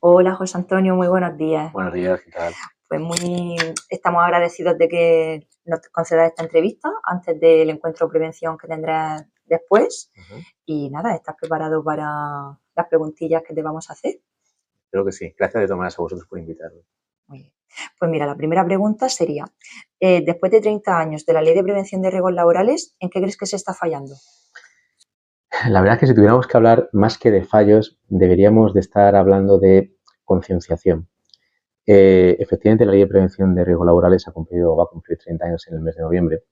Hola José Antonio, muy buenos días. Buenos días, ¿qué tal? Pues estamos agradecidos de que nos concedas esta entrevista antes del encuentro de prevención que tendrás después. Y nada, ¿estás preparado para las preguntillas que te vamos a hacer? Creo que sí. Gracias de todas maneras a vosotros por invitarme. Muy bien. Pues mira, la primera pregunta sería, después de 30 años de la Ley de Prevención de Riesgos Laborales, ¿en qué crees que se está fallando? La verdad es que si tuviéramos que hablar más que de fallos, deberíamos de estar hablando de concienciación. Efectivamente, la Ley de Prevención de Riesgos Laborales va a cumplir 30 años en el mes de noviembre.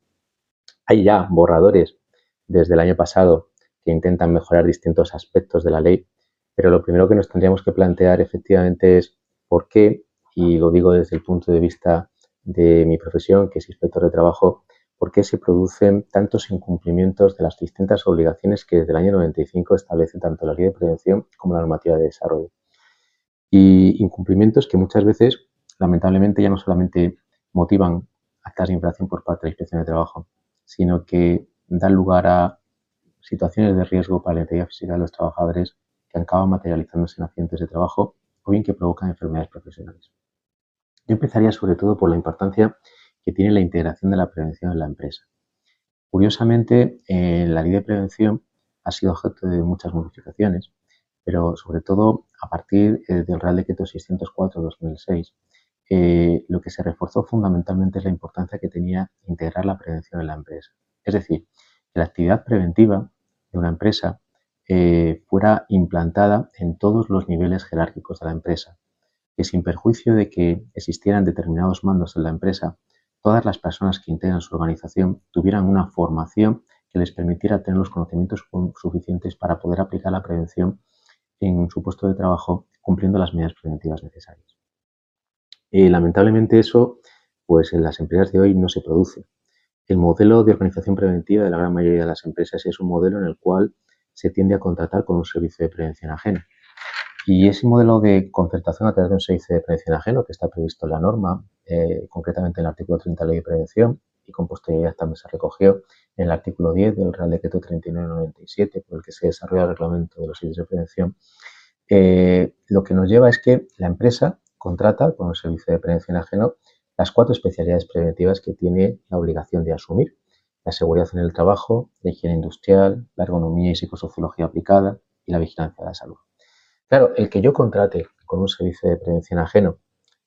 Hay ya borradores desde el año pasado que intentan mejorar distintos aspectos de la ley, pero lo primero que nos tendríamos que plantear efectivamente es por qué, y lo digo desde el punto de vista de mi profesión, que es inspector de trabajo, por qué se producen tantos incumplimientos de las distintas obligaciones que desde el año 95 establece tanto la Ley de Prevención como la normativa de desarrollo. Y incumplimientos que muchas veces, lamentablemente, ya no solamente motivan actas de infracción por parte de la Inspección de Trabajo, sino que dan lugar a situaciones de riesgo para la integridad física de los trabajadores que acaban materializándose en accidentes de trabajo o bien que provocan enfermedades profesionales. Yo empezaría sobre todo por la importancia que tiene la integración de la prevención en la empresa. Curiosamente, la ley de prevención ha sido objeto de muchas modificaciones, pero sobre todo a partir del Real Decreto 604/2006, lo que se reforzó fundamentalmente es la importancia que tenía integrar la prevención en la empresa. Es decir, que la actividad preventiva de una empresa fuera implantada en todos los niveles jerárquicos de la empresa, que sin perjuicio de que existieran determinados mandos en la empresa, todas las personas que integran su organización tuvieran una formación que les permitiera tener los conocimientos suficientes para poder aplicar la prevención en su puesto de trabajo cumpliendo las medidas preventivas necesarias. Lamentablemente eso, pues en las empresas de hoy no se produce. El modelo de organización preventiva de la gran mayoría de las empresas es un modelo en el cual se tiende a contratar con un servicio de prevención ajeno. Y ese modelo de concertación a través de un servicio de prevención ajeno que está previsto en la norma, concretamente en el artículo 30 de la Ley de Prevención, y con posterioridad también se recogió en el artículo 10 del Real Decreto 39/97, por el que se desarrolla el reglamento de los servicios de prevención, lo que nos lleva es que la empresa contrata con un servicio de prevención ajeno las 4 especialidades preventivas que tiene la obligación de asumir: la seguridad en el trabajo, la higiene industrial, la ergonomía y psicosociología aplicada y la vigilancia de la salud. Claro, el que yo contrate con un servicio de prevención ajeno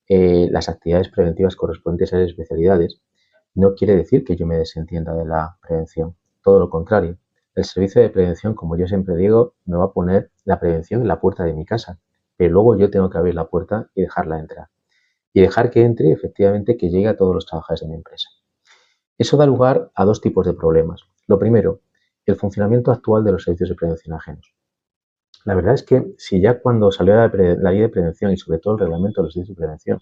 las actividades preventivas correspondientes a esas especialidades no quiere decir que yo me desentienda de la prevención. Todo lo contrario. El servicio de prevención, como yo siempre digo, me va a poner la prevención en la puerta de mi casa, pero luego yo tengo que abrir la puerta y dejarla entrar. Y dejar que entre, efectivamente, que llegue a todos los trabajadores de mi empresa. Eso da lugar a 2 tipos de problemas. Lo primero, el funcionamiento actual de los servicios de prevención ajenos. La verdad es que si ya cuando salió la ley de prevención y sobre todo el reglamento de los servicios de prevención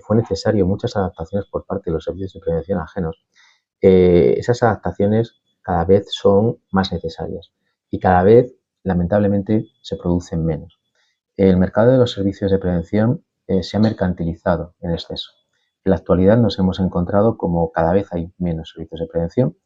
fue necesario muchas adaptaciones por parte de los servicios de prevención ajenos, esas adaptaciones cada vez son más necesarias y cada vez, lamentablemente, se producen menos. El mercado de los servicios de prevención se ha mercantilizado en exceso. En la actualidad nos hemos encontrado como cada vez hay menos servicios de prevención,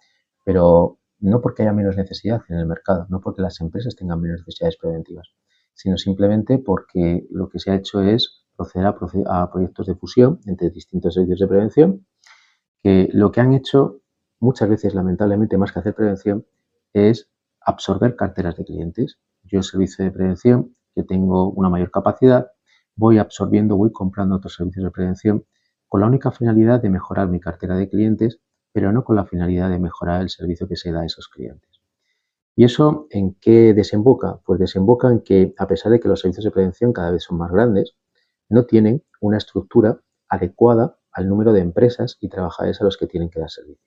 pero no porque haya menos necesidad en el mercado, no porque las empresas tengan menos necesidades preventivas, sino simplemente porque lo que se ha hecho es proceder a proyectos de fusión entre distintos servicios de prevención, que lo que han hecho muchas veces, lamentablemente, más que hacer prevención, es absorber carteras de clientes. Yo, servicio de prevención, que tengo una mayor capacidad, voy absorbiendo, voy comprando otros servicios de prevención con la única finalidad de mejorar mi cartera de clientes, pero no con la finalidad de mejorar el servicio que se da a esos clientes. ¿Y eso en qué desemboca? Pues desemboca en que, a pesar de que los servicios de prevención cada vez son más grandes, no tienen una estructura adecuada al número de empresas y trabajadores a los que tienen que dar servicio.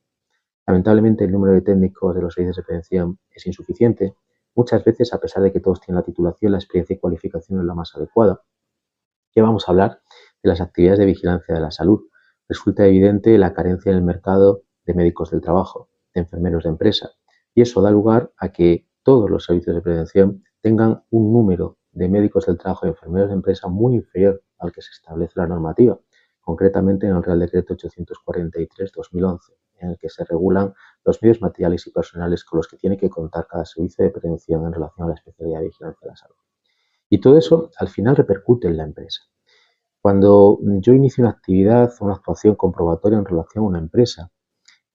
Lamentablemente, el número de técnicos de los servicios de prevención es insuficiente. Muchas veces, a pesar de que todos tienen la titulación, la experiencia y cualificación no es la más adecuada. Ya vamos a hablar de las actividades de vigilancia de la salud. Resulta evidente la carencia en el mercado de médicos del trabajo, de enfermeros de empresa, y eso da lugar a que todos los servicios de prevención tengan un número de médicos del trabajo y enfermeros de empresa muy inferior al que se establece la normativa, concretamente en el Real Decreto 843/2011, en el que se regulan los medios materiales y personales con los que tiene que contar cada servicio de prevención en relación a la especialidad de vigilancia de la salud. Y todo eso al final repercute en la empresa. Cuando yo inicio una actividad o una actuación comprobatoria en relación a una empresa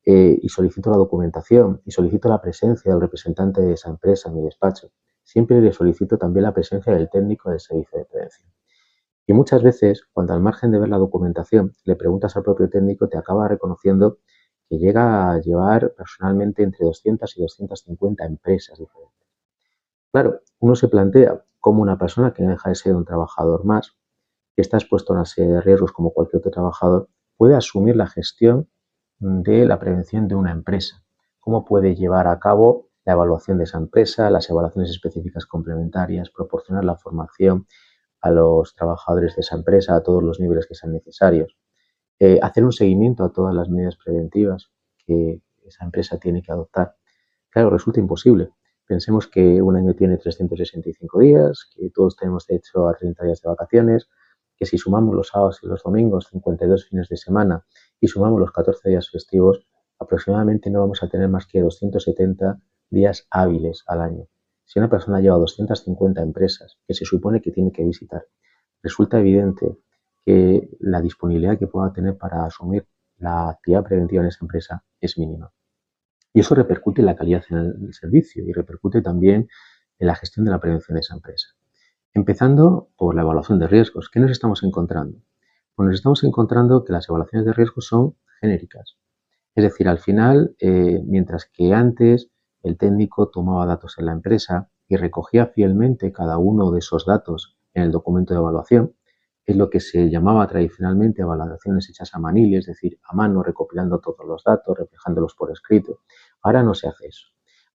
y solicito la documentación y solicito la presencia del representante de esa empresa en mi despacho, siempre le solicito también la presencia del técnico del servicio de prevención. Y muchas veces, cuando al margen de ver la documentación le preguntas al propio técnico, te acaba reconociendo que llega a llevar personalmente entre 200 y 250 empresas diferentes. Claro, uno se plantea cómo una persona que no deja de ser un trabajador más, que está expuesto a una serie de riesgos como cualquier otro trabajador, puede asumir la gestión de la prevención de una empresa. Cómo puede llevar a cabo la evaluación de esa empresa, las evaluaciones específicas complementarias, proporcionar la formación a los trabajadores de esa empresa a todos los niveles que sean necesarios, hacer un seguimiento a todas las medidas preventivas que esa empresa tiene que adoptar. Claro, resulta imposible. Pensemos que un año tiene 365 días, que todos tenemos derecho a 30 días de vacaciones, que si sumamos los sábados y los domingos, 52 fines de semana, y sumamos los 14 días festivos, aproximadamente no vamos a tener más que 270 días hábiles al año. Si una persona lleva 250 empresas que se supone que tiene que visitar, resulta evidente que la disponibilidad que pueda tener para asumir la actividad preventiva en esa empresa es mínima. Y eso repercute en la calidad en el servicio y repercute también en la gestión de la prevención de esa empresa. Empezando por la evaluación de riesgos. ¿Qué nos estamos encontrando? Pues nos estamos encontrando que las evaluaciones de riesgos son genéricas. Es decir, al final, mientras que antes el técnico tomaba datos en la empresa y recogía fielmente cada uno de esos datos en el documento de evaluación, es lo que se llamaba tradicionalmente evaluaciones hechas a manil, es decir, a mano, recopilando todos los datos, reflejándolos por escrito. Ahora no se hace eso.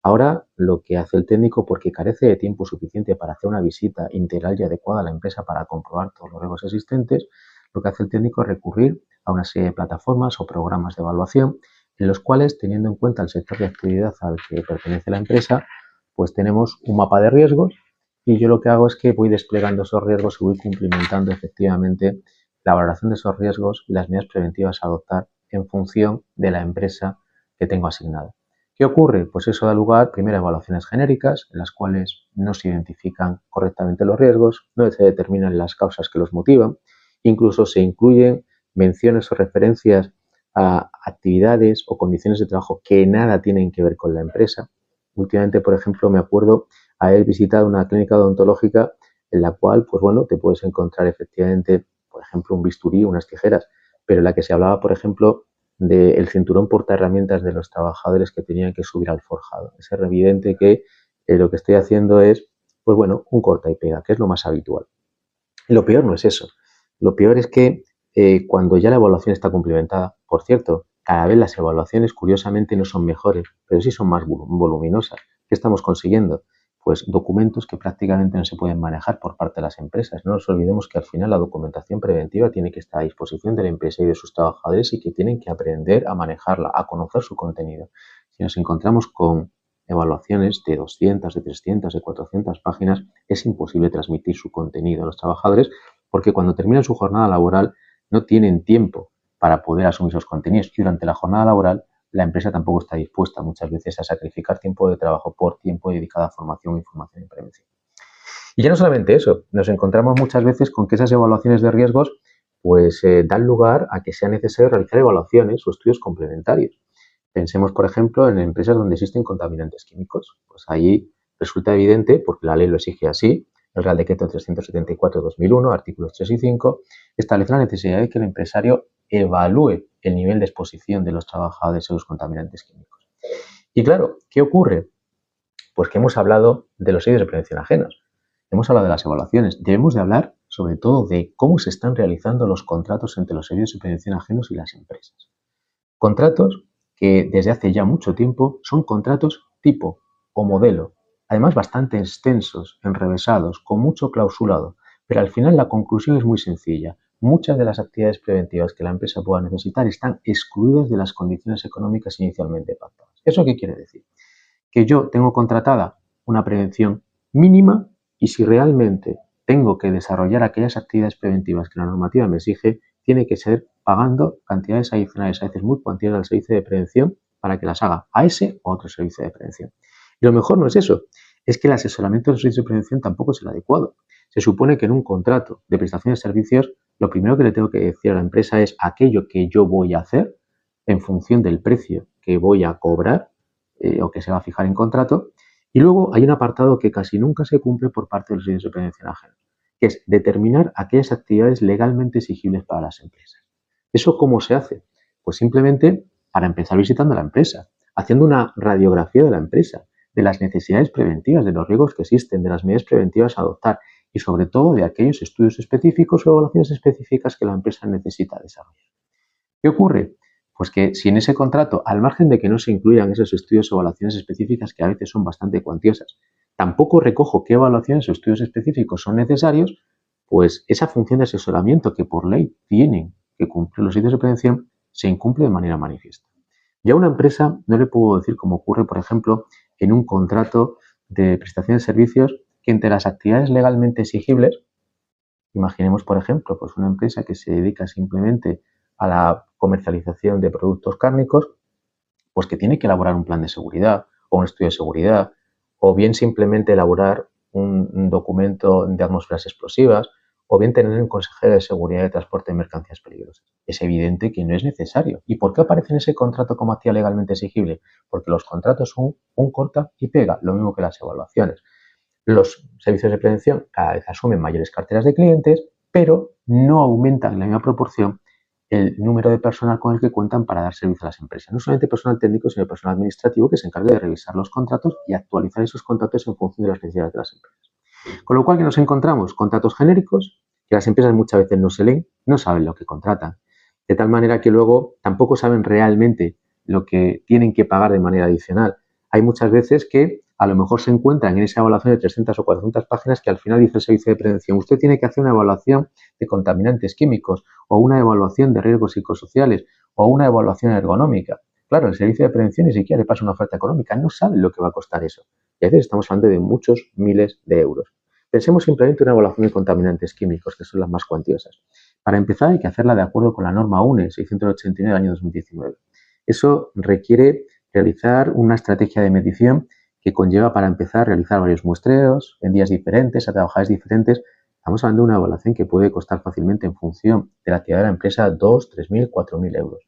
Ahora lo que hace el técnico, porque carece de tiempo suficiente para hacer una visita integral y adecuada a la empresa para comprobar todos los riesgos existentes, lo que hace el técnico es recurrir a una serie de plataformas o programas de evaluación en los cuales, teniendo en cuenta el sector de actividad al que pertenece la empresa, pues tenemos un mapa de riesgos y yo lo que hago es que voy desplegando esos riesgos y voy cumplimentando efectivamente la valoración de esos riesgos y las medidas preventivas a adoptar en función de la empresa que tengo asignada. ¿Qué ocurre? Pues eso da lugar primero a evaluaciones genéricas en las cuales no se identifican correctamente los riesgos, no se determinan las causas que los motivan, incluso se incluyen menciones o referencias a actividades o condiciones de trabajo que nada tienen que ver con la empresa. Últimamente, por ejemplo, me acuerdo haber visitado una clínica odontológica en la cual, pues bueno, te puedes encontrar efectivamente, por ejemplo, un bisturí, unas tijeras, pero en la que se hablaba, por ejemplo, del cinturón portaherramientas de los trabajadores que tenían que subir al forjado. Es evidente que lo que estoy haciendo es, pues bueno, un corta y pega, que es lo más habitual. Y lo peor no es eso. Lo peor es que cuando ya la evaluación está cumplimentada, por cierto, cada vez las evaluaciones curiosamente no son mejores, pero sí son más voluminosas. ¿Qué estamos consiguiendo? Pues documentos que prácticamente no se pueden manejar por parte de las empresas. No nos olvidemos que al final la documentación preventiva tiene que estar a disposición de la empresa y de sus trabajadores y que tienen que aprender a manejarla, a conocer su contenido. Si nos encontramos con evaluaciones de 200, de 300, de 400 páginas, es imposible transmitir su contenido a los trabajadores porque cuando terminan su jornada laboral no tienen tiempo para poder asumir esos contenidos y durante la jornada laboral la empresa tampoco está dispuesta muchas veces a sacrificar tiempo de trabajo por tiempo dedicado a formación, información y prevención. Y ya no solamente eso, nos encontramos muchas veces con que esas evaluaciones de riesgos pues dan lugar a que sea necesario realizar evaluaciones o estudios complementarios. Pensemos, por ejemplo, en empresas donde existen contaminantes químicos. Pues ahí resulta evidente, porque la ley lo exige así, el Real Decreto 374/2001, artículos 3 y 5, establece la necesidad de que el empresario evalúe el nivel de exposición de los trabajadores a los contaminantes químicos. Y claro, ¿qué ocurre? Pues que hemos hablado de los sellos de prevención ajenos, hemos hablado de las evaluaciones, debemos de hablar sobre todo de cómo se están realizando los contratos entre los sellos de prevención ajenos y las empresas. Contratos que desde hace ya mucho tiempo son contratos tipo o modelo, además bastante extensos, enrevesados, con mucho clausulado, pero al final la conclusión es muy sencilla. Muchas de las actividades preventivas que la empresa pueda necesitar están excluidas de las condiciones económicas inicialmente pactadas. ¿Eso qué quiere decir? Que yo tengo contratada una prevención mínima y si realmente tengo que desarrollar aquellas actividades preventivas que la normativa me exige, tiene que ser pagando cantidades adicionales, a veces muy cuantiosas, al servicio de prevención para que las haga a ese o otro servicio de prevención. Y lo mejor no es eso, es que el asesoramiento del servicio de prevención tampoco es el adecuado. Se supone que en un contrato de prestación de servicios, lo primero que le tengo que decir a la empresa es aquello que yo voy a hacer en función del precio que voy a cobrar o que se va a fijar en contrato. Y luego hay un apartado que casi nunca se cumple por parte de los servicios de prevención ajenos, que es determinar aquellas actividades legalmente exigibles para las empresas. ¿Eso cómo se hace? Pues simplemente para empezar visitando la empresa, haciendo una radiografía de la empresa, de las necesidades preventivas, de los riesgos que existen, de las medidas preventivas a adoptar y sobre todo de aquellos estudios específicos o evaluaciones específicas que la empresa necesita desarrollar. ¿Qué ocurre? Pues que si en ese contrato, al margen de que no se incluyan esos estudios o evaluaciones específicas que a veces son bastante cuantiosas, tampoco recojo qué evaluaciones o estudios específicos son necesarios, pues esa función de asesoramiento que por ley tienen que cumplir los sitios de prevención se incumple de manera manifiesta. Ya a una empresa no le puedo decir como ocurre, por ejemplo, en un contrato de prestación de servicios que entre las actividades legalmente exigibles, imaginemos, por ejemplo, pues una empresa que se dedica simplemente a la comercialización de productos cárnicos, pues que tiene que elaborar un plan de seguridad o un estudio de seguridad, o bien simplemente elaborar un documento de atmósferas explosivas, o bien tener un consejero de seguridad de transporte de mercancías peligrosas. Es evidente que no es necesario. ¿Y por qué aparece en ese contrato como actividad legalmente exigible? Porque los contratos son un corta y pega, lo mismo que las evaluaciones. Los servicios de prevención cada vez asumen mayores carteras de clientes, pero no aumentan en la misma proporción el número de personal con el que cuentan para dar servicio a las empresas. No solamente personal técnico, sino personal administrativo que se encargue de revisar los contratos y actualizar esos contratos en función de las necesidades de las empresas. Con lo cual, ¿qué nos encontramos? Contratos genéricos que las empresas muchas veces no se leen, no saben lo que contratan. De tal manera que luego tampoco saben realmente lo que tienen que pagar de manera adicional. Hay muchas veces que a lo mejor se encuentran en esa evaluación de 300 o 400 páginas que al final dice el servicio de prevención. Usted tiene que hacer una evaluación de contaminantes químicos o una evaluación de riesgos psicosociales o una evaluación ergonómica. Claro, el servicio de prevención ni siquiera le pasa una oferta económica, no sabe lo que va a costar eso. Y a veces estamos hablando de muchos miles de euros. Pensemos simplemente en una evaluación de contaminantes químicos, que son las más cuantiosas. Para empezar, hay que hacerla de acuerdo con la norma UNE 689 del año 2019. Eso requiere realizar una estrategia de medición que conlleva para empezar a realizar varios muestreos en días diferentes, a trabajadores diferentes. Estamos hablando de una evaluación que puede costar fácilmente en función de la actividad de la empresa 2, 3.000, 4.000 euros.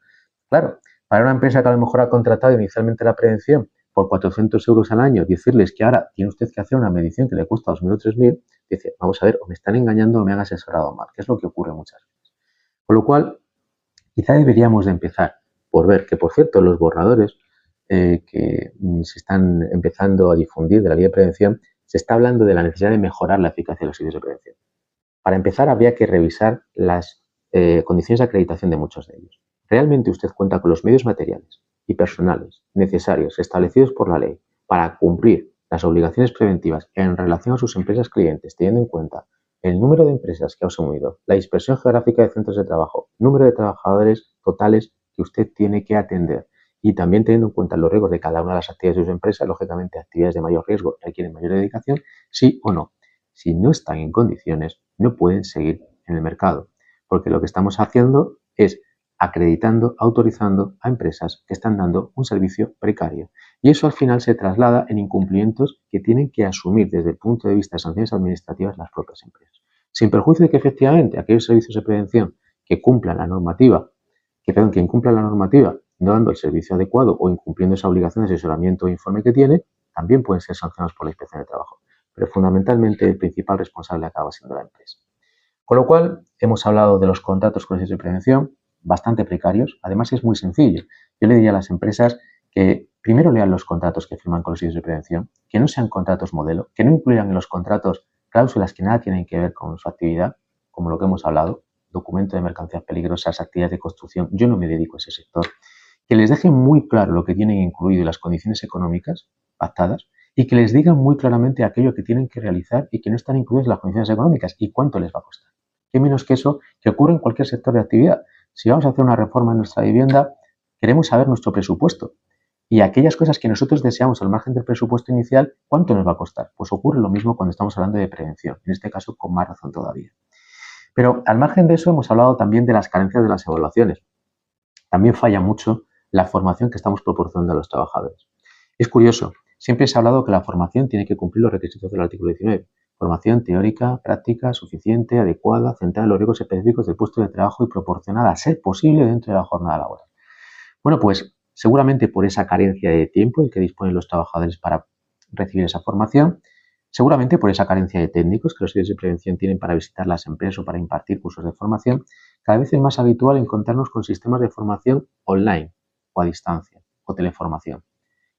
Claro, para una empresa que a lo mejor ha contratado inicialmente la prevención por 400 euros al año, decirles que ahora tiene usted que hacer una medición que le cuesta 2.000 o 3.000, dice, vamos a ver, o me están engañando o me han asesorado mal, que es lo que ocurre muchas veces. Con lo cual, quizá deberíamos de empezar por ver que, por cierto, los borradores que se están empezando a difundir de la ley de prevención, se está hablando de la necesidad de mejorar la eficacia de los servicios de prevención. Para empezar, habría que revisar las condiciones de acreditación de muchos de ellos. ¿Realmente usted cuenta con los medios materiales y personales necesarios establecidos por la ley para cumplir las obligaciones preventivas en relación a sus empresas clientes, teniendo en cuenta el número de empresas que ha asumido, la dispersión geográfica de centros de trabajo, número de trabajadores totales que usted tiene que atender y también teniendo en cuenta los riesgos de cada una de las actividades de su empresa? Lógicamente, actividades de mayor riesgo requieren mayor dedicación, sí o no? Si no están en condiciones, no pueden seguir en el mercado, porque lo que estamos haciendo es acreditando, autorizando a empresas que están dando un servicio precario. Y eso al final se traslada en incumplimientos que tienen que asumir desde el punto de vista de sanciones administrativas las propias empresas. Sin perjuicio de que efectivamente aquellos servicios de prevención que incumplan la normativa no dando el servicio adecuado o incumpliendo esa obligación de asesoramiento o informe que tiene, también pueden ser sancionados por la Inspección de Trabajo. Pero fundamentalmente el principal responsable acaba siendo la empresa. Con lo cual, hemos hablado de los contratos con servicios de prevención, bastante precarios. Además, es muy sencillo. Yo le diría a las empresas que primero lean los contratos que firman con los servicios de prevención, que no sean contratos modelo, que no incluyan en los contratos cláusulas que nada tienen que ver con su actividad, como lo que hemos hablado, documento de mercancías peligrosas, actividades de construcción. Yo no me dedico a ese sector. Que les dejen muy claro lo que tienen incluido y las condiciones económicas pactadas y que les digan muy claramente aquello que tienen que realizar y que no están incluidas en las condiciones económicas y cuánto les va a costar. ¿Qué menos que eso que ocurre en cualquier sector de actividad? Si vamos a hacer una reforma en nuestra vivienda, queremos saber nuestro presupuesto y aquellas cosas que nosotros deseamos al margen del presupuesto inicial, ¿cuánto nos va a costar? Pues ocurre lo mismo cuando estamos hablando de prevención, en este caso con más razón todavía. Pero al margen de eso hemos hablado también de las carencias de las evaluaciones. También falla mucho la formación que estamos proporcionando a los trabajadores. Es curioso, siempre se ha hablado que la formación tiene que cumplir los requisitos del artículo 19. Formación teórica, práctica, suficiente, adecuada, centrada en los riesgos específicos del puesto de trabajo y proporcionada a ser posible dentro de la jornada laboral. Bueno, pues seguramente por esa carencia de tiempo del que disponen los trabajadores para recibir esa formación, seguramente por esa carencia de técnicos que los servicios de prevención tienen para visitar las empresas o para impartir cursos de formación, cada vez es más habitual encontrarnos con sistemas de formación online o a distancia o teleformación.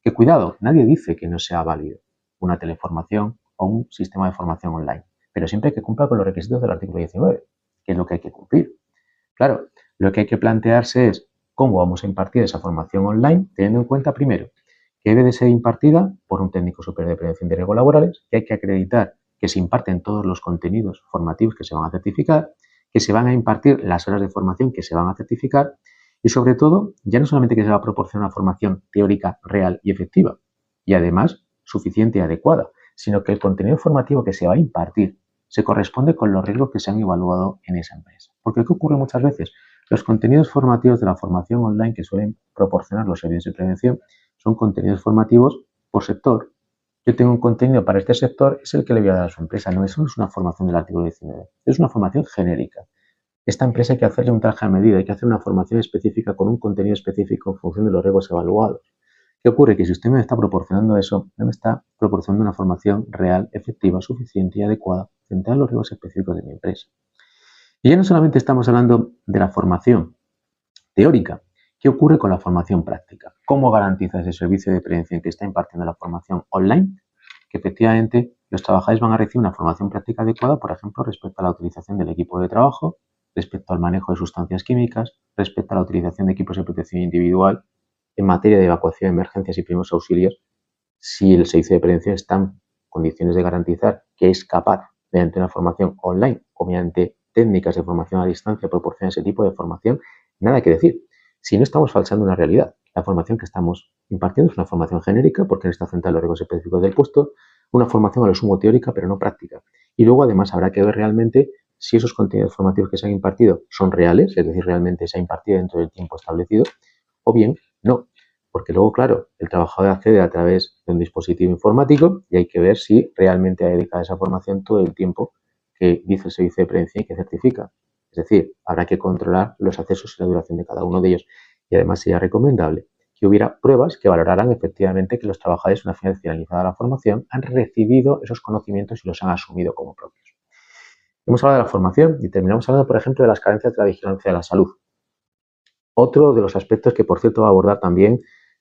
Que cuidado, nadie dice que no sea válido una teleformación o un sistema de formación online, pero siempre que cumpla con los requisitos del artículo 19, que es lo que hay que cumplir. Claro, lo que hay que plantearse es cómo vamos a impartir esa formación online, teniendo en cuenta primero que debe de ser impartida por un técnico superior de prevención de riesgos laborales, que hay que acreditar que se imparten todos los contenidos formativos que se van a certificar, que se van a impartir las horas de formación que se van a certificar y sobre todo, ya no solamente que se va a proporcionar una formación teórica real y efectiva y además suficiente y adecuada, sino que el contenido formativo que se va a impartir se corresponde con los riesgos que se han evaluado en esa empresa. Porque ¿qué ocurre muchas veces? Los contenidos formativos de la formación online que suelen proporcionar los servicios de prevención son contenidos formativos por sector. Yo tengo un contenido para este sector, es el que le voy a dar a su empresa. No, eso no es una formación del artículo 19, es una formación genérica. Esta empresa hay que hacerle un traje a medida, hay que hacer una formación específica con un contenido específico en función de los riesgos evaluados. ¿Qué ocurre? Que si usted me está proporcionando eso, no me está proporcionando una formación real, efectiva, suficiente y adecuada frente a los riesgos específicos de mi empresa. Y ya no solamente estamos hablando de la formación teórica. ¿Qué ocurre con la formación práctica? ¿Cómo garantiza ese servicio de prevención que está impartiendo la formación online? Que efectivamente los trabajadores van a recibir una formación práctica adecuada, por ejemplo, respecto a la utilización del equipo de trabajo, respecto al manejo de sustancias químicas, respecto a la utilización de equipos de protección individual, en materia de evacuación, emergencias y primeros auxilios, si el servicio de prevención está en condiciones de garantizar que es capaz, mediante una formación online o mediante técnicas de formación a distancia, proporcionar ese tipo de formación, nada que decir. Si no estamos falsando una realidad, la formación que estamos impartiendo es una formación genérica porque no está centrada en los riesgos específicos del puesto, una formación a lo sumo teórica pero no práctica. Y luego además habrá que ver realmente si esos contenidos formativos que se han impartido son reales, es decir, realmente se ha impartido dentro del tiempo establecido, o bien no. Porque luego, claro, el trabajador accede a través de un dispositivo informático y hay que ver si realmente ha dedicado esa formación todo el tiempo que dice el servicio de prevención y que certifica. Es decir, habrá que controlar los accesos y la duración de cada uno de ellos. Y además sería recomendable que hubiera pruebas que valoraran efectivamente que los trabajadores, una vez finalizada la formación, han recibido esos conocimientos y los han asumido como propios. Hemos hablado de la formación y terminamos hablando, por ejemplo, de las carencias de la vigilancia de la salud. Otro de los aspectos que, por cierto, va a abordar también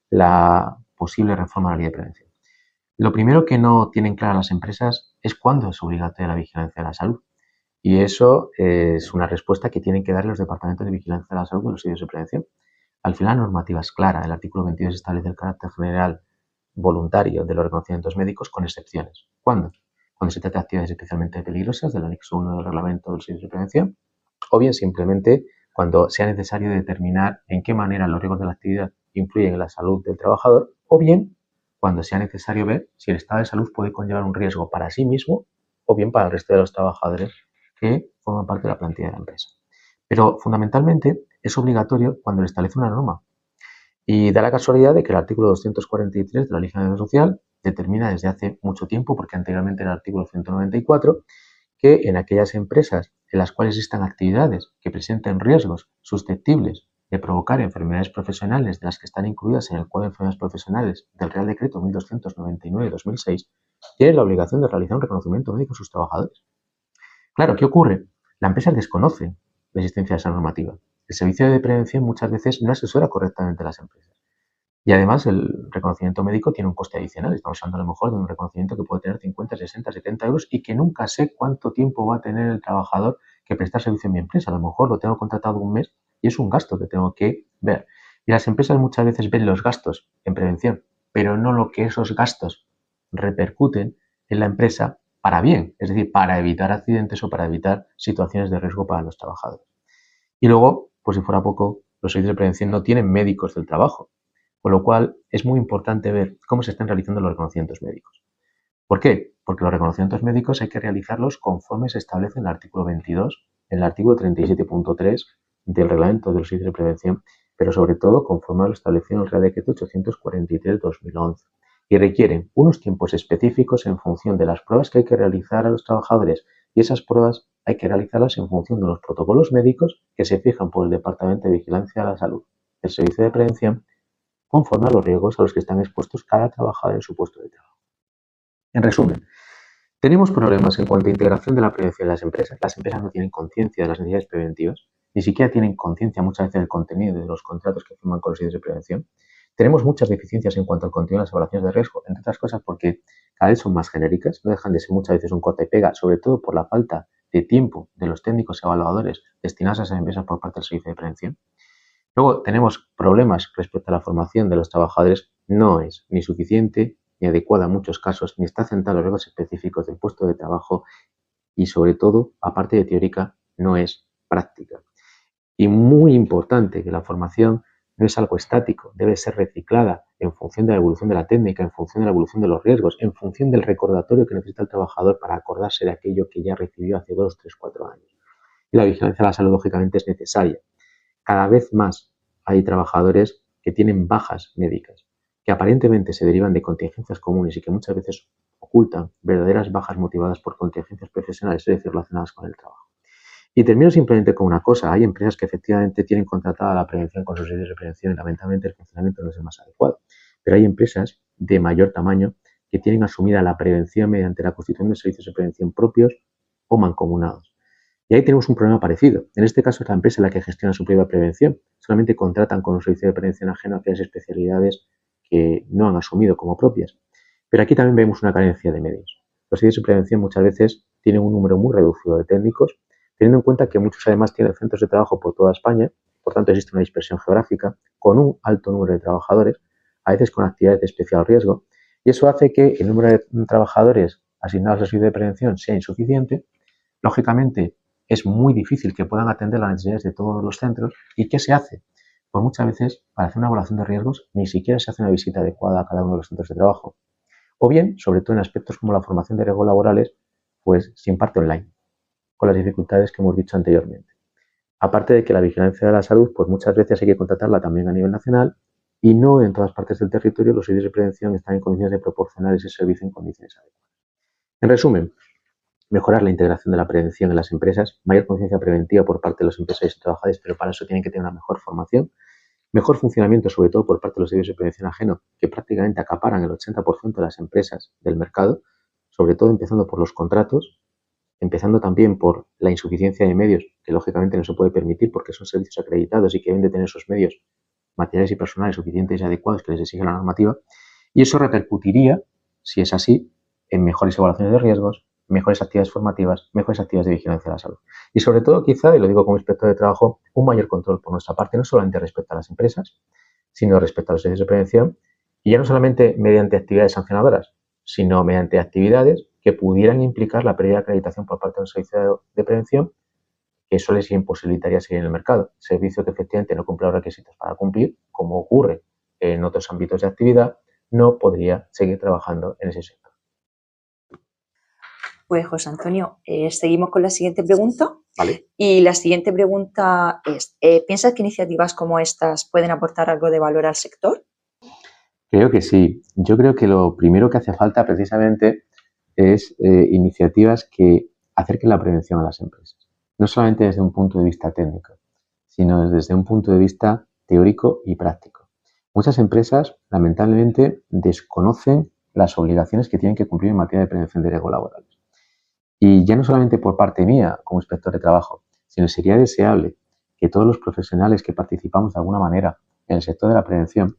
la posible reforma de la ley de prevención. Lo primero que no tienen claras las empresas es cuándo es obligatoria la vigilancia de la salud. Y eso es una respuesta que tienen que dar los departamentos de vigilancia de la salud de los servicios de prevención. Al final, la normativa es clara. El artículo 22 establece el carácter general voluntario de los reconocimientos médicos con excepciones. ¿Cuándo? Cuando se trata de actividades especialmente peligrosas del anexo 1 del reglamento del servicio de prevención, o bien simplemente cuando sea necesario determinar en qué manera los riesgos de la actividad influyen en la salud del trabajador, o bien cuando sea necesario ver si el estado de salud puede conllevar un riesgo para sí mismo o bien para el resto de los trabajadores que forman parte de la plantilla de la empresa. Pero fundamentalmente es obligatorio cuando le establece una norma. Y da la casualidad de que el artículo 243 de la Ley General Social determina desde hace mucho tiempo, porque anteriormente era el artículo 194, que en aquellas empresas en las cuales existan actividades que presenten riesgos susceptibles de provocar enfermedades profesionales de las que están incluidas en el cuadro de enfermedades profesionales del Real Decreto 1299/2006, tienen la obligación de realizar un reconocimiento médico a sus trabajadores. Claro, ¿qué ocurre? La empresa desconoce la existencia de esa normativa. El servicio de prevención muchas veces no asesora correctamente a las empresas. Y además el reconocimiento médico tiene un coste adicional. Estamos hablando a lo mejor de un reconocimiento que puede tener 50, 60, 70 euros y que nunca sé cuánto tiempo va a tener el trabajador que presta servicio en mi empresa. A lo mejor lo tengo contratado un mes y es un gasto que tengo que ver. Y las empresas muchas veces ven los gastos en prevención, pero no lo que esos gastos repercuten en la empresa para bien, es decir, para evitar accidentes o para evitar situaciones de riesgo para los trabajadores. Y luego, pues si fuera poco, los servicios de prevención no tienen médicos del trabajo, con lo cual es muy importante ver cómo se están realizando los reconocimientos médicos. ¿Por qué? Porque los reconocimientos médicos hay que realizarlos conforme se establece en el artículo 22 en el artículo 37.3 del Reglamento de los Servicios de Prevención, pero sobre todo conforme a lo establecido en el Real Decreto 843/2011, y requieren unos tiempos específicos en función de las pruebas que hay que realizar a los trabajadores, y esas pruebas hay que realizarlas en función de los protocolos médicos que se fijan por el Departamento de Vigilancia de la Salud, el Servicio de Prevención, conforme a los riesgos a los que están expuestos cada trabajador en su puesto de trabajo. En resumen, tenemos problemas en cuanto a integración de la prevención en las empresas. Las empresas no tienen conciencia de las necesidades preventivas, ni siquiera tienen conciencia muchas veces del contenido de los contratos que firman con los servicios de prevención. Tenemos muchas deficiencias en cuanto al contenido de las evaluaciones de riesgo, entre otras cosas porque cada vez son más genéricas, no dejan de ser muchas veces un corta y pega, sobre todo por la falta de tiempo de los técnicos evaluadores destinados a esas empresas por parte del servicio de prevención. Luego tenemos problemas respecto a la formación de los trabajadores, no es ni suficiente ni adecuada en muchos casos, ni está centrada en los riesgos específicos del puesto de trabajo y sobre todo, aparte de teórica, no es práctica. Y muy importante que la formación no es algo estático, debe ser reciclada en función de la evolución de la técnica, en función de la evolución de los riesgos, en función del recordatorio que necesita el trabajador para acordarse de aquello que ya recibió hace 2, 3, 4 años. Y la vigilancia de la salud, lógicamente, es necesaria. Cada vez más hay trabajadores que tienen bajas médicas, que aparentemente se derivan de contingencias comunes y que muchas veces ocultan verdaderas bajas motivadas por contingencias profesionales, es decir, relacionadas con el trabajo. Y termino simplemente con una cosa, hay empresas que efectivamente tienen contratada la prevención con sus servicios de prevención y lamentablemente el funcionamiento no es el más adecuado, pero hay empresas de mayor tamaño que tienen asumida la prevención mediante la constitución de servicios de prevención propios o mancomunados. Y ahí tenemos un problema parecido. En este caso es la empresa la que gestiona su propia prevención. Solamente contratan con un servicio de prevención ajeno aquellas especialidades que no han asumido como propias. Pero aquí también vemos una carencia de medios. Los servicios de prevención muchas veces tienen un número muy reducido de técnicos, teniendo en cuenta que muchos además tienen centros de trabajo por toda España, por tanto existe una dispersión geográfica, con un alto número de trabajadores, a veces con actividades de especial riesgo, y eso hace que el número de trabajadores asignados al servicio de prevención sea insuficiente. Lógicamente, es muy difícil que puedan atender las necesidades de todos los centros. ¿Y qué se hace? Pues muchas veces, para hacer una evaluación de riesgos, ni siquiera se hace una visita adecuada a cada uno de los centros de trabajo. O bien, sobre todo en aspectos como la formación de riesgos laborales, pues se imparte online, con las dificultades que hemos dicho anteriormente. Aparte de que la vigilancia de la salud, pues muchas veces hay que contratarla también a nivel nacional y no en todas partes del territorio los servicios de prevención están en condiciones de proporcionar ese servicio en condiciones adecuadas. En resumen, mejorar la integración de la prevención en las empresas, mayor conciencia preventiva por parte de los empresarios y trabajadores, pero para eso tienen que tener una mejor formación, mejor funcionamiento sobre todo por parte de los servicios de prevención ajeno, que prácticamente acaparan el 80% de las empresas del mercado, sobre todo empezando por los contratos, empezando también por la insuficiencia de medios, que lógicamente no se puede permitir porque son servicios acreditados y que deben de tener esos medios materiales y personales suficientes y adecuados que les exige la normativa, y eso repercutiría, si es así, en mejores evaluaciones de riesgos, mejores actividades formativas, mejores actividades de vigilancia de la salud. Y sobre todo, quizá, y lo digo como inspector de trabajo, un mayor control por nuestra parte, no solamente respecto a las empresas, sino respecto a los servicios de prevención, y ya no solamente mediante actividades sancionadoras, sino mediante actividades que pudieran implicar la pérdida de acreditación por parte de un servicio de prevención, que eso les imposibilitaría seguir en el mercado. Servicio que efectivamente no cumple los requisitos para cumplir, como ocurre en otros ámbitos de actividad, no podría seguir trabajando en ese sector. Pues José Antonio, seguimos con la siguiente pregunta. Vale. Y la siguiente pregunta es, ¿piensas que iniciativas como estas pueden aportar algo de valor al sector? Creo que sí. Yo creo que lo primero que hace falta precisamente es iniciativas que acerquen la prevención a las empresas. No solamente desde un punto de vista técnico, sino desde un punto de vista teórico y práctico. Muchas empresas, lamentablemente, desconocen las obligaciones que tienen que cumplir en materia de prevención de riesgos laborales. Y ya no solamente por parte mía como inspector de trabajo, sino sería deseable que todos los profesionales que participamos de alguna manera en el sector de la prevención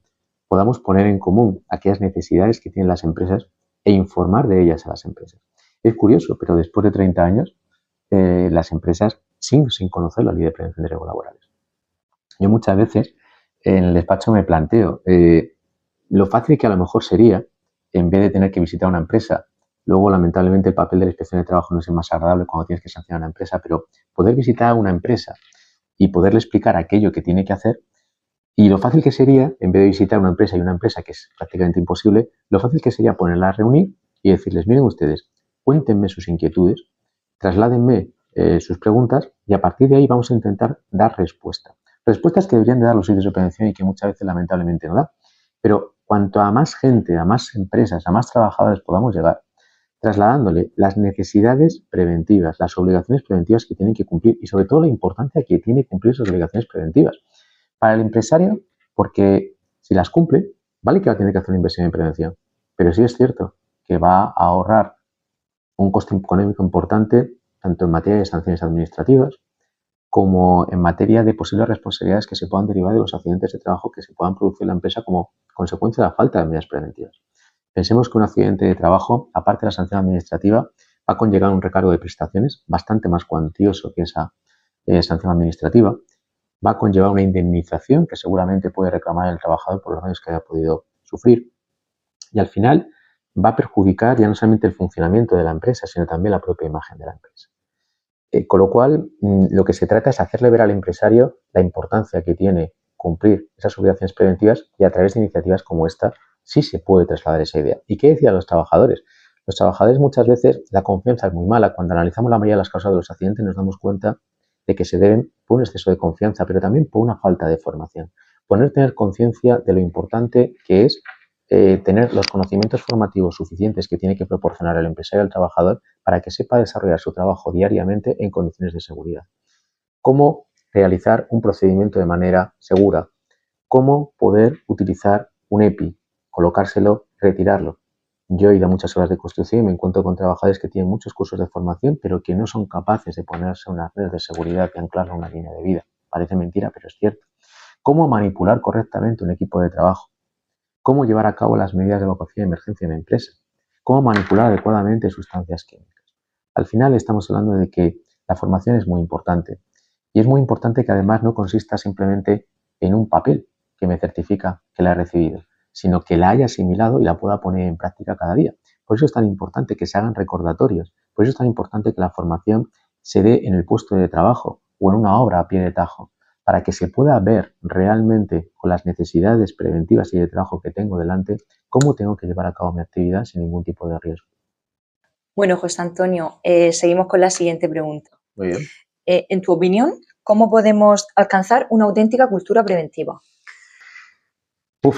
podamos poner en común aquellas necesidades que tienen las empresas e informar de ellas a las empresas. Es curioso, pero después de 30 años, las empresas siguen sin conocer la ley de prevención de riesgos laborales. Yo muchas veces en el despacho me planteo lo fácil que a lo mejor sería, en vez de tener que visitar una empresa. Luego, lamentablemente, el papel de la inspección de trabajo no es el más agradable cuando tienes que sancionar a una empresa, pero poder visitar a una empresa y poderle explicar aquello que tiene que hacer, y lo fácil que sería, en vez de visitar una empresa y una empresa que es prácticamente imposible, lo fácil que sería ponerla a reunir y decirles, miren ustedes, cuéntenme sus inquietudes, trasládenme sus preguntas y a partir de ahí vamos a intentar dar respuesta. Respuestas que deberían de dar los sitios de prevención y que muchas veces lamentablemente no dan. Pero cuanto a más gente, a más empresas, a más trabajadores podamos llegar, trasladándole las necesidades preventivas, las obligaciones preventivas que tienen que cumplir y sobre todo la importancia que tiene cumplir esas obligaciones preventivas. Para el empresario, porque si las cumple, vale que va a tener que hacer una inversión en prevención, pero sí es cierto que va a ahorrar un coste económico importante tanto en materia de sanciones administrativas como en materia de posibles responsabilidades que se puedan derivar de los accidentes de trabajo que se puedan producir en la empresa como consecuencia de la falta de medidas preventivas. Pensemos que un accidente de trabajo, aparte de la sanción administrativa, va a conllevar un recargo de prestaciones bastante más cuantioso que esa sanción administrativa. Va a conllevar una indemnización que seguramente puede reclamar el trabajador por los daños que haya podido sufrir. Y al final va a perjudicar ya no solamente el funcionamiento de la empresa, sino también la propia imagen de la empresa. Con lo cual, lo que se trata es hacerle ver al empresario la importancia que tiene cumplir esas obligaciones preventivas y a través de iniciativas como esta sí se puede trasladar esa idea. ¿Y qué decían los trabajadores? Los trabajadores muchas veces la confianza es muy mala. Cuando analizamos la mayoría de las causas de los accidentes nos damos cuenta de que se deben por un exceso de confianza, pero también por una falta de formación. Tener conciencia de lo importante que es tener los conocimientos formativos suficientes que tiene que proporcionar el empresario al trabajador para que sepa desarrollar su trabajo diariamente en condiciones de seguridad. Cómo realizar un procedimiento de manera segura. Cómo poder utilizar un EPI, colocárselo, retirarlo. Yo he ido a muchas horas de construcción y me encuentro con trabajadores que tienen muchos cursos de formación, pero que no son capaces de ponerse unas redes de seguridad y anclarla a una línea de vida. Parece mentira, pero es cierto. Cómo manipular correctamente un equipo de trabajo. Cómo llevar a cabo las medidas de evacuación de emergencia en la empresa, cómo manipular adecuadamente sustancias químicas. Al final estamos hablando de que la formación es muy importante y es muy importante que además no consista simplemente en un papel que me certifica que la he recibido, sino que la haya asimilado y la pueda poner en práctica cada día. Por eso es tan importante que se hagan recordatorios, por eso es tan importante que la formación se dé en el puesto de trabajo o en una obra a pie de tajo, para que se pueda ver realmente con las necesidades preventivas y de trabajo que tengo delante, cómo tengo que llevar a cabo mi actividad sin ningún tipo de riesgo. Bueno, José Antonio, seguimos con la siguiente pregunta. Muy bien. En tu opinión, ¿cómo podemos alcanzar una auténtica cultura preventiva?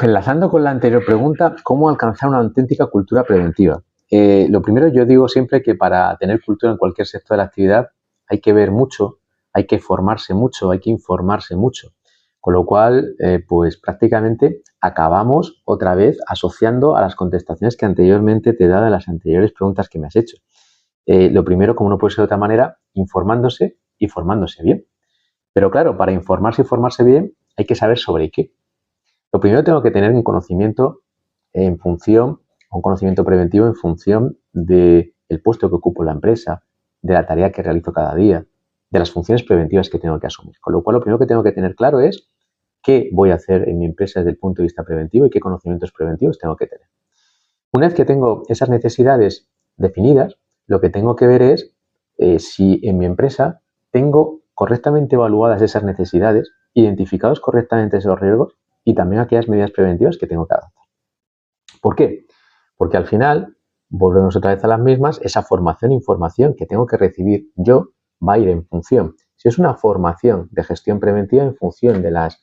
Enlazando con la anterior pregunta, ¿cómo alcanzar una auténtica cultura preventiva? Lo primero, yo digo siempre que para tener cultura en cualquier sector de la actividad hay que ver mucho, hay que formarse mucho, hay que informarse mucho. Con lo cual, pues prácticamente acabamos otra vez asociando a las contestaciones que anteriormente te he dado en las anteriores preguntas que me has hecho. Lo primero, como no puede ser de otra manera, informándose y formándose bien. Pero claro, para informarse y formarse bien hay que saber sobre qué. Lo primero, tengo que tener un conocimiento en función, un conocimiento preventivo en función del puesto que ocupo en la empresa, de la tarea que realizo cada día, de las funciones preventivas que tengo que asumir. Con lo cual, lo primero que tengo que tener claro es qué voy a hacer en mi empresa desde el punto de vista preventivo y qué conocimientos preventivos tengo que tener. Una vez que tengo esas necesidades definidas, lo que tengo que ver es si en mi empresa tengo correctamente evaluadas esas necesidades, identificados correctamente esos riesgos y también aquellas medidas preventivas que tengo que adoptar. ¿Por qué? Porque al final, volvemos otra vez a las mismas, esa formación e información que tengo que recibir yo va a ir en función. Si es una formación de gestión preventiva, en función de las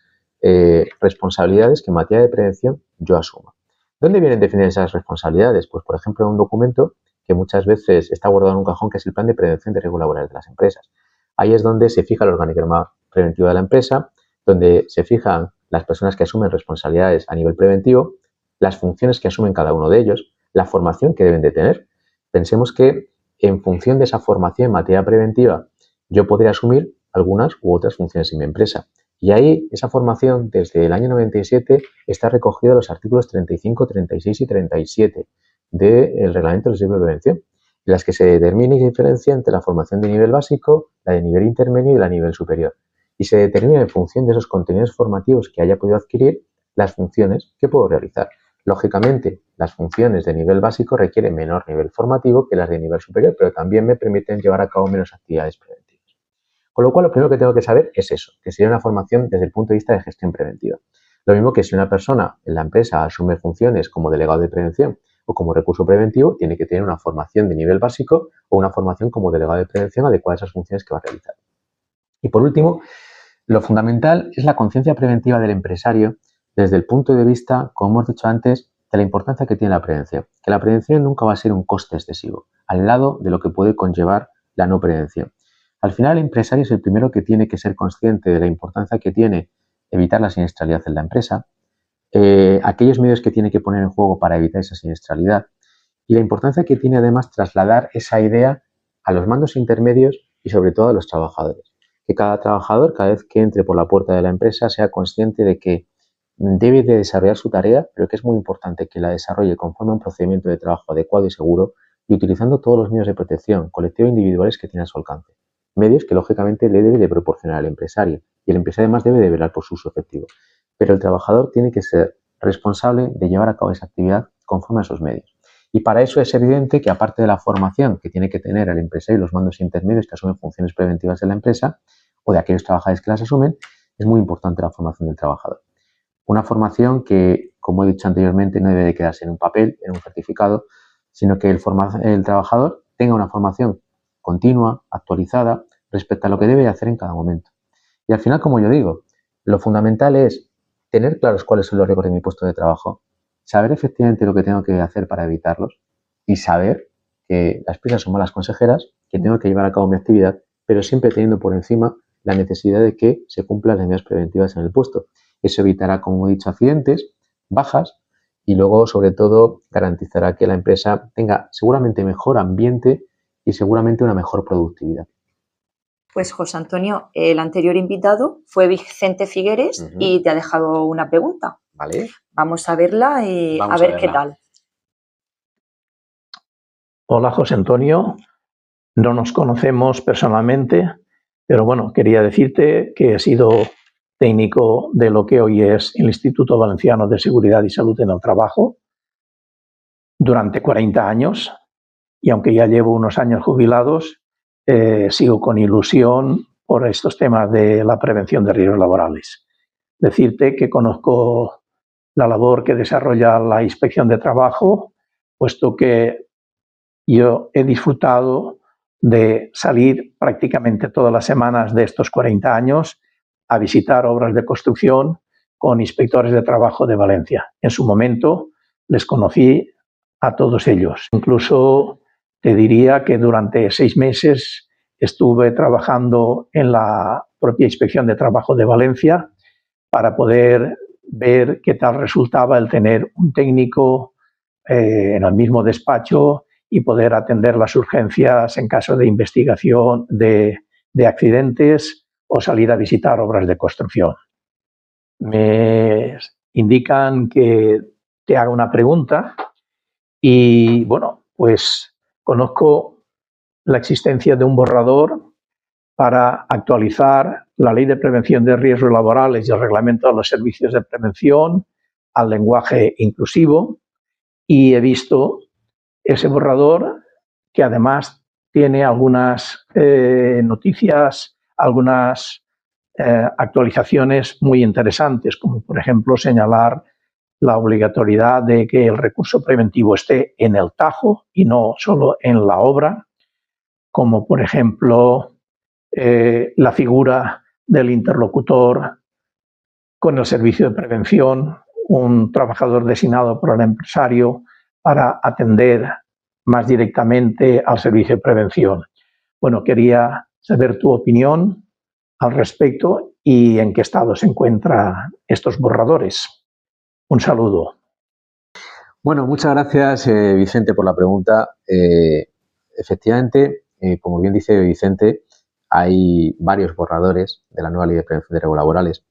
responsabilidades que en materia de prevención yo asumo. ¿Dónde vienen definidas esas responsabilidades? Pues, por ejemplo, en un documento que muchas veces está guardado en un cajón, que es el Plan de Prevención de Riesgos Laborales de las Empresas. Ahí es donde se fija el organigrama preventivo de la empresa, donde se fijan las personas que asumen responsabilidades a nivel preventivo, las funciones que asumen cada uno de ellos, la formación que deben de tener. Pensemos que en función de esa formación en materia preventiva, yo podría asumir algunas u otras funciones en mi empresa. Y ahí, esa formación, desde el año 97, está recogida en los artículos 35, 36 y 37 del Reglamento del Servicio de Prevención, en las que se determina y se diferencia entre la formación de nivel básico, la de nivel intermedio y la de nivel superior. Y se determina en función de esos contenidos formativos que haya podido adquirir las funciones que puedo realizar. Lógicamente, las funciones de nivel básico requieren menor nivel formativo que las de nivel superior, pero también me permiten llevar a cabo menos actividades preventivas. Con lo cual, lo primero que tengo que saber es eso, que sería una formación desde el punto de vista de gestión preventiva. Lo mismo que si una persona en la empresa asume funciones como delegado de prevención, o como recurso preventivo tiene que tener una formación de nivel básico o una formación como delegado de prevención adecuada a esas funciones que va a realizar. Y por último, lo fundamental es la conciencia preventiva del empresario desde el punto de vista, como hemos dicho antes, de la importancia que tiene la prevención. Que la prevención nunca va a ser un coste excesivo, al lado de lo que puede conllevar la no prevención. Al final, el empresario es el primero que tiene que ser consciente de la importancia que tiene evitar la siniestralidad en la empresa, aquellos medios que tiene que poner en juego para evitar esa siniestralidad y la importancia que tiene además trasladar esa idea a los mandos intermedios y sobre todo a los trabajadores. Que cada trabajador, cada vez que entre por la puerta de la empresa, sea consciente de que debe de desarrollar su tarea, pero que es muy importante que la desarrolle conforme a un procedimiento de trabajo adecuado y seguro y utilizando todos los medios de protección, colectivos e individuales que tiene a su alcance. Medios que lógicamente le debe de proporcionar al empresario y el empresario además debe de velar por su uso efectivo. Pero el trabajador tiene que ser responsable de llevar a cabo esa actividad conforme a esos medios. Y para eso es evidente que aparte de la formación que tiene que tener el empresario y los mandos intermedios que asumen funciones preventivas de la empresa o de aquellos trabajadores que las asumen, es muy importante la formación del trabajador. Una formación que, como he dicho anteriormente, no debe de quedarse en un papel, en un certificado, sino que el trabajador tenga una formación continua, actualizada, respecto a lo que debe hacer en cada momento. Y al final, como yo digo, lo fundamental es tener claros cuáles son los riesgos de mi puesto de trabajo, saber efectivamente lo que tengo que hacer para evitarlos y saber que las prisas son malas consejeras, que tengo que llevar a cabo mi actividad, pero siempre teniendo por encima la necesidad de que se cumplan las medidas preventivas en el puesto. Eso evitará, como he dicho, accidentes, bajas y luego, sobre todo, garantizará que la empresa tenga seguramente mejor ambiente y seguramente una mejor productividad. Pues José Antonio, el anterior invitado fue Vicente Figueres y te ha dejado una pregunta. Vale. Vamos a verla y a ver qué tal. Hola José Antonio, no nos conocemos personalmente, pero bueno, quería decirte que he sido técnico de lo que hoy es el Instituto Valenciano de Seguridad y Salud en el Trabajo durante 40 años y aunque ya llevo unos años jubilados, sigo con ilusión por estos temas de la prevención de riesgos laborales. Decirte que conozco la labor que desarrolla la Inspección de Trabajo, puesto que yo he disfrutado de salir prácticamente todas las semanas de estos 40 años a visitar obras de construcción con inspectores de trabajo de Valencia. En su momento les conocí a todos ellos. Incluso te diría que durante 6 meses estuve trabajando en la propia Inspección de Trabajo de Valencia para poder ver qué tal resultaba el tener un técnico en el mismo despacho y poder atender las urgencias en caso de investigación de accidentes o salir a visitar obras de construcción. Me indican que te haga una pregunta y, bueno, pues conozco la existencia de un borrador para actualizar la Ley de Prevención de Riesgos Laborales y el Reglamento de los Servicios de Prevención al lenguaje inclusivo y he visto ese borrador que además tiene algunas noticias, algunas actualizaciones muy interesantes, como por ejemplo señalar la obligatoriedad de que el recurso preventivo esté en el tajo y no solo en la obra, como por ejemplo la figura del interlocutor con el servicio de prevención, un trabajador designado por el empresario para atender más directamente al servicio de prevención. Bueno, quería saber tu opinión al respecto y en qué estado se encuentran estos borradores. Un saludo. Bueno, muchas gracias, Vicente, por la pregunta. Efectivamente, como bien dice Vicente, hay varios borradores de la nueva Ley de Prevención de Riesgos Laborales.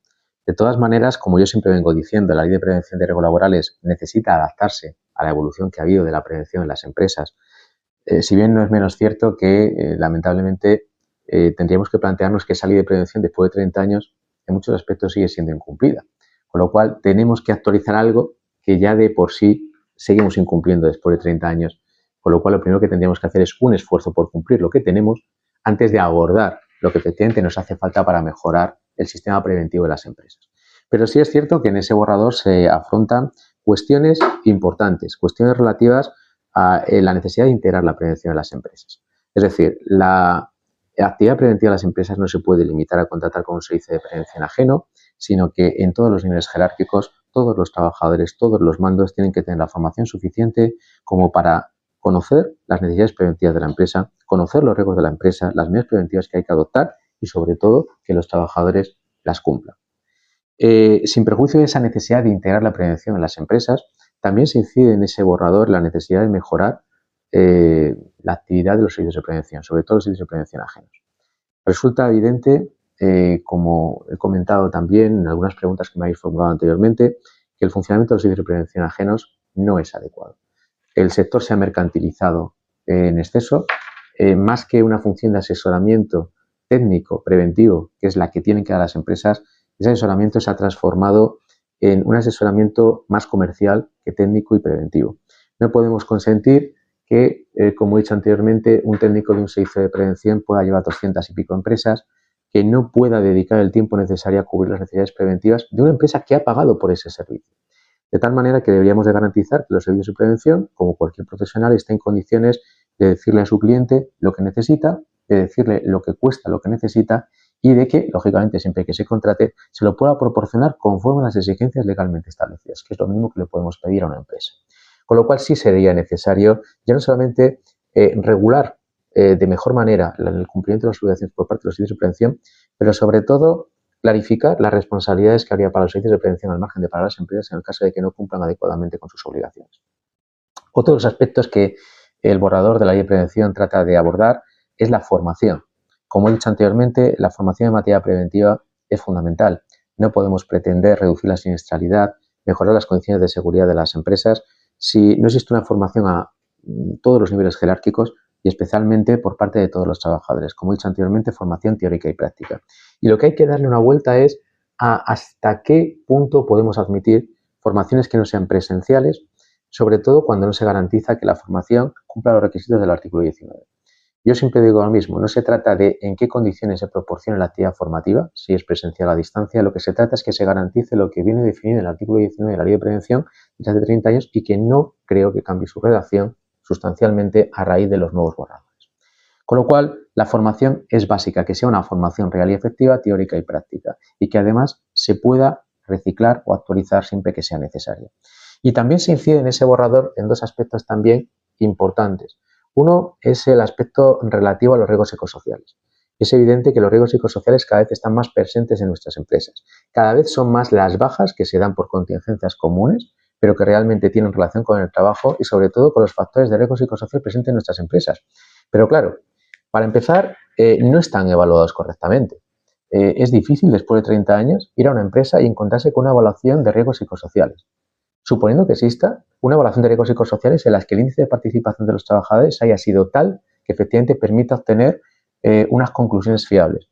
De todas maneras, como yo siempre vengo diciendo, la Ley de Prevención de Riesgos Laborales necesita adaptarse a la evolución que ha habido de la prevención en las empresas. Si bien no es menos cierto que, lamentablemente, tendríamos que plantearnos que esa Ley de Prevención después de 30 años en muchos aspectos sigue siendo incumplida. Con lo cual, tenemos que actualizar algo que ya de por sí seguimos incumpliendo después de 30 años. Con lo cual, lo primero que tendríamos que hacer es un esfuerzo por cumplir lo que tenemos antes de abordar lo que efectivamente nos hace falta para mejorar el sistema preventivo de las empresas. Pero sí es cierto que en ese borrador se afrontan cuestiones importantes, cuestiones relativas a la necesidad de integrar la prevención en las empresas. Es decir, la actividad preventiva de las empresas no se puede limitar a contratar con un servicio de prevención ajeno, sino que en todos los niveles jerárquicos, todos los trabajadores, todos los mandos tienen que tener la formación suficiente como para conocer las necesidades preventivas de la empresa, conocer los riesgos de la empresa, las medidas preventivas que hay que adoptar y, sobre todo, que los trabajadores las cumplan. Sin perjuicio de esa necesidad de integrar la prevención en las empresas, también se incide en ese borrador la necesidad de mejorar la actividad de los servicios de prevención, sobre todo los servicios de prevención ajenos. Resulta evidente, como he comentado también en algunas preguntas que me habéis formulado anteriormente, que el funcionamiento de los servicios de prevención ajenos no es adecuado. El sector se ha mercantilizado en exceso, más que una función de asesoramiento técnico, preventivo, que es la que tienen que dar las empresas. Ese asesoramiento se ha transformado en un asesoramiento más comercial que técnico y preventivo. No podemos consentir que, como he dicho anteriormente, un técnico de un servicio de prevención pueda llevar 200 y pico empresas, que no pueda dedicar el tiempo necesario a cubrir las necesidades preventivas de una empresa que ha pagado por ese servicio. De tal manera que deberíamos de garantizar que los servicios de prevención, como cualquier profesional, esté en condiciones de decirle a su cliente lo que necesita, de decirle lo que cuesta, lo que necesita, y de que, lógicamente, siempre que se contrate, se lo pueda proporcionar conforme a las exigencias legalmente establecidas, que es lo mínimo que le podemos pedir a una empresa. Con lo cual sí sería necesario ya no solamente regular de mejor manera el cumplimiento de las obligaciones por parte de los servicios de prevención, pero sobre todo clarificar las responsabilidades que habría para los servicios de prevención al margen de para las empresas en el caso de que no cumplan adecuadamente con sus obligaciones. Otro de los aspectos que el borrador de la ley de prevención trata de abordar es la formación. Como he dicho anteriormente, la formación en materia preventiva es fundamental. No podemos pretender reducir la siniestralidad, mejorar las condiciones de seguridad de las empresas si no existe una formación a todos los niveles jerárquicos y especialmente por parte de todos los trabajadores. Como he dicho anteriormente, formación teórica y práctica. Y lo que hay que darle una vuelta es a hasta qué punto podemos admitir formaciones que no sean presenciales, sobre todo cuando no se garantiza que la formación cumpla los requisitos del artículo 19. Yo siempre digo lo mismo, no se trata de en qué condiciones se proporciona la actividad formativa, si es presencial o a distancia, lo que se trata es que se garantice lo que viene definido en el artículo 19 de la Ley de Prevención desde hace 30 años y que no creo que cambie su redacción sustancialmente a raíz de los nuevos borradores. Con lo cual, la formación es básica, que sea una formación real y efectiva, teórica y práctica, y que además se pueda reciclar o actualizar siempre que sea necesario. Y también se incide en ese borrador en dos aspectos también importantes. Uno es el aspecto relativo a los riesgos psicosociales. Es evidente que los riesgos psicosociales cada vez están más presentes en nuestras empresas. Cada vez son más las bajas que se dan por contingencias comunes, pero que realmente tienen relación con el trabajo y sobre todo con los factores de riesgo psicosocial presentes en nuestras empresas. Pero claro, para empezar, no están evaluados correctamente. Es difícil después de 30 años ir a una empresa y encontrarse con una evaluación de riesgos psicosociales. Suponiendo que exista una evaluación de riesgos psicosociales en las que el índice de participación de los trabajadores haya sido tal que efectivamente permita obtener unas conclusiones fiables.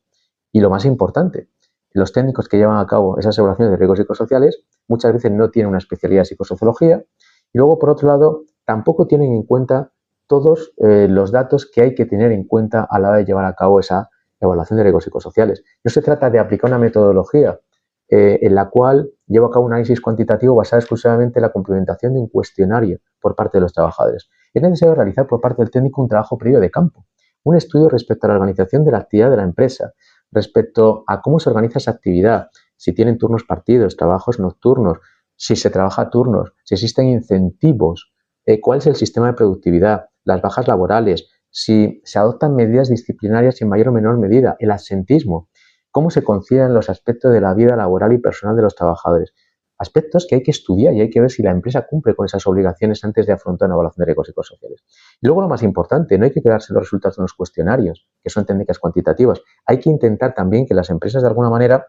Y lo más importante, los técnicos que llevan a cabo esas evaluaciones de riesgos psicosociales muchas veces no tienen una especialidad en psicosociología y luego, por otro lado, tampoco tienen en cuenta todos los datos que hay que tener en cuenta a la hora de llevar a cabo esa evaluación de riesgos psicosociales. No se trata de aplicar una metodología en la cual lleva a cabo un análisis cuantitativo basado exclusivamente en la complementación de un cuestionario por parte de los trabajadores. Es necesario realizar por parte del técnico un trabajo previo de campo, un estudio respecto a la organización de la actividad de la empresa, respecto a cómo se organiza esa actividad, si tienen turnos partidos, trabajos nocturnos, si se trabaja a turnos, si existen incentivos, cuál es el sistema de productividad, las bajas laborales, si se adoptan medidas disciplinarias en mayor o menor medida, el absentismo, cómo se concilian los aspectos de la vida laboral y personal de los trabajadores. Aspectos que hay que estudiar y hay que ver si la empresa cumple con esas obligaciones antes de afrontar una evaluación de riesgos psicosociales. Y luego lo más importante, no hay que quedarse los resultados en los cuestionarios, que son técnicas cuantitativas. Hay que intentar también que las empresas de alguna manera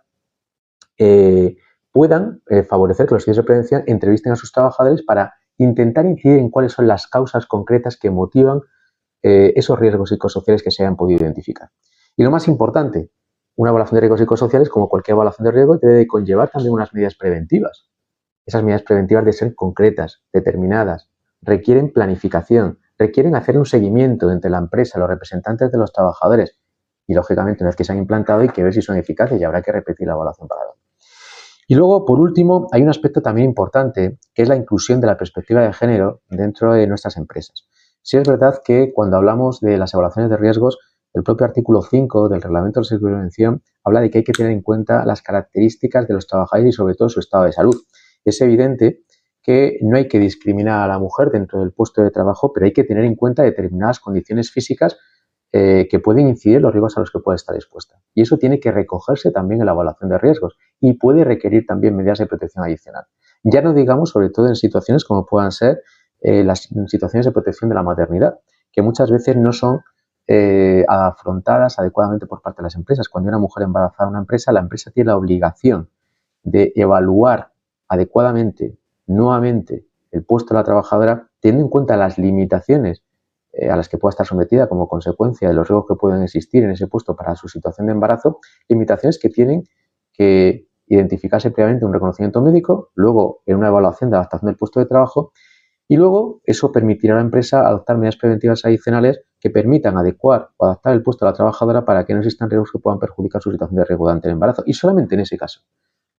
puedan favorecer que los servicios de prevención entrevisten a sus trabajadores para intentar incidir en cuáles son las causas concretas que motivan esos riesgos psicosociales que se hayan podido identificar. Y lo más importante, una evaluación de riesgos psicosociales, como cualquier evaluación de riesgos, debe de conllevar también unas medidas preventivas. Esas medidas preventivas deben ser concretas, determinadas, requieren planificación, requieren hacer un seguimiento entre la empresa, los representantes de los trabajadores y, lógicamente, una vez que se han implantado hay que ver si son eficaces y habrá que repetir la evaluación para darlo. Y luego, por último, hay un aspecto también importante, que es la inclusión de la perspectiva de género dentro de nuestras empresas. Sí es verdad que cuando hablamos de las evaluaciones de riesgos, el propio artículo 5 del Reglamento de Seguridad de Prevención habla de que hay que tener en cuenta las características de los trabajadores y sobre todo su estado de salud. Es evidente que no hay que discriminar a la mujer dentro del puesto de trabajo, pero hay que tener en cuenta determinadas condiciones físicas que pueden incidir en los riesgos a los que puede estar expuesta. Y eso tiene que recogerse también en la evaluación de riesgos y puede requerir también medidas de protección adicional. Ya no digamos sobre todo en situaciones como puedan ser las situaciones de protección de la maternidad, que muchas veces no son afrontadas adecuadamente por parte de las empresas. Cuando hay una mujer embarazada en una empresa, la empresa tiene la obligación de evaluar adecuadamente, nuevamente, el puesto de la trabajadora, teniendo en cuenta las limitaciones a las que pueda estar sometida como consecuencia de los riesgos que pueden existir en ese puesto para su situación de embarazo, limitaciones que tienen que identificarse previamente en un reconocimiento médico, luego en una evaluación de adaptación del puesto de trabajo y luego eso permitirá a la empresa adoptar medidas preventivas adicionales que permitan adecuar o adaptar el puesto a la trabajadora para que no existan riesgos que puedan perjudicar su situación de riesgo durante el embarazo. Y solamente en ese caso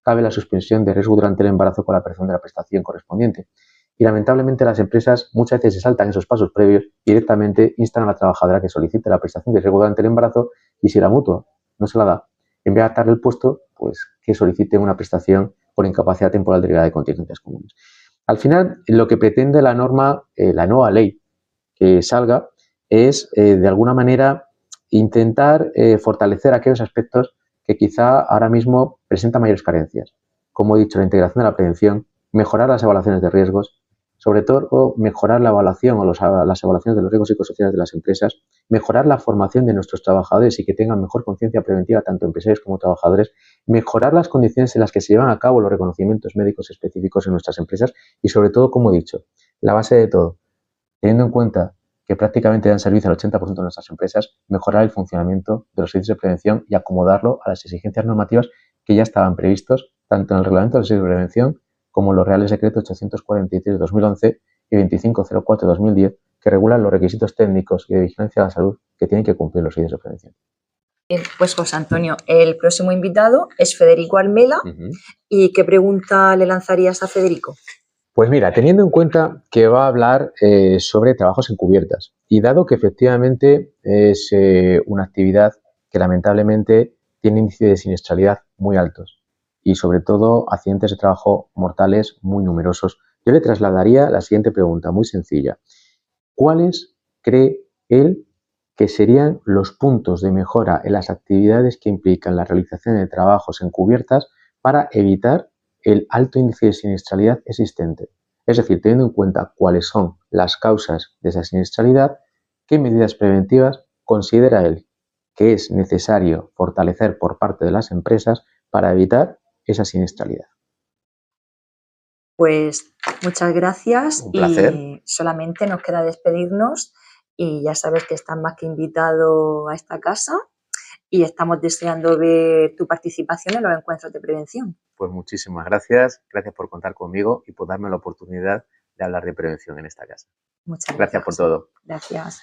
cabe la suspensión de riesgo durante el embarazo con la percepción de la prestación correspondiente. Y lamentablemente las empresas muchas veces se saltan esos pasos previos y directamente instan a la trabajadora que solicite la prestación de riesgo durante el embarazo y si la mutua no se la da, en vez de adaptarle el puesto, pues que solicite una prestación por incapacidad temporal derivada de contingencias comunes. Al final, lo que pretende la norma, la nueva ley que salga, es de alguna manera intentar fortalecer aquellos aspectos que quizá ahora mismo presentan mayores carencias. Como he dicho, la integración de la prevención, mejorar las evaluaciones de riesgos, sobre todo mejorar la evaluación o las evaluaciones de los riesgos psicosociales de las empresas, mejorar la formación de nuestros trabajadores y que tengan mejor conciencia preventiva tanto empresarios como trabajadores, mejorar las condiciones en las que se llevan a cabo los reconocimientos médicos específicos en nuestras empresas y sobre todo, como he dicho, la base de todo, teniendo en cuenta que prácticamente dan servicio al 80% de nuestras empresas, mejorar el funcionamiento de los servicios de prevención y acomodarlo a las exigencias normativas que ya estaban previstos tanto en el Reglamento de Servicios de Prevención como en los Reales Decretos 843 de 2011 y 2504 de 2010, que regulan los requisitos técnicos y de vigilancia de la salud que tienen que cumplir los servicios de prevención. Pues José Antonio, el próximo invitado es Federico Almela. ¿Y qué pregunta le lanzarías a Federico? Pues mira, teniendo en cuenta que va a hablar sobre trabajos encubiertas y dado que efectivamente es una actividad que lamentablemente tiene índices de siniestralidad muy altos y sobre todo accidentes de trabajo mortales muy numerosos, yo le trasladaría la siguiente pregunta, muy sencilla. ¿Cuáles cree él que serían los puntos de mejora en las actividades que implican la realización de trabajos encubiertas para evitar el alto índice de siniestralidad existente? Es decir, teniendo en cuenta cuáles son las causas de esa siniestralidad, qué medidas preventivas considera él que es necesario fortalecer por parte de las empresas para evitar esa siniestralidad. Pues muchas gracias. Un placer. Y solamente nos queda despedirnos y ya sabes que estás más que invitado a esta casa y estamos deseando ver tu participación en los encuentros de prevención. Pues muchísimas gracias por contar conmigo y por darme la oportunidad de hablar de prevención en esta casa. Muchas gracias por todo. Gracias.